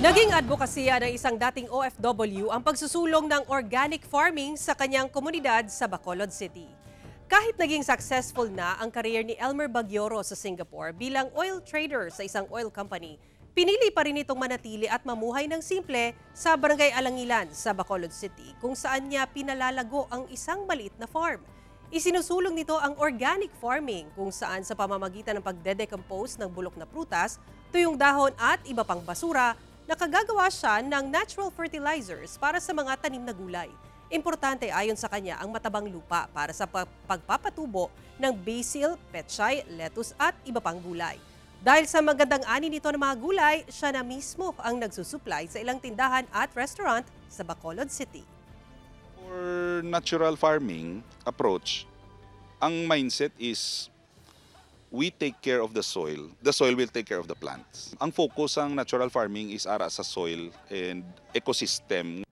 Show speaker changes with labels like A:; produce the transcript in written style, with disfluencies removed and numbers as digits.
A: Naging advokasya ng isang dating OFW ang pagsusulong ng organic farming sa kanyang komunidad sa Bacolod City. Kahit naging successful na ang career ni Elmer Bagyoro sa Singapore bilang oil trader sa isang oil company, pinili pa rin itong manatili at mamuhay ng simple sa Barangay Alangilan sa Bacolod City kung saan niya pinalalago ang isang maliit na farm. Isinusulong nito ang organic farming kung saan sa pamamagitan ng pagde-decompose ng bulok na prutas, tuyong dahon at iba pang basura, nakagagawa siya ng natural fertilizers para sa mga tanim na gulay. Importante ayon sa kanya ang matabang lupa para sa pagpapatubo ng basil, pechay, lettuce at iba pang gulay. Dahil sa magandang ani nito ng mga gulay, siya na mismo ang nagsusupply sa ilang tindahan at restaurant sa Bacolod City.
B: For natural farming approach, ang mindset is we take care of the soil will take care of the plants. Ang focus ng natural farming is ara sa soil and ecosystem.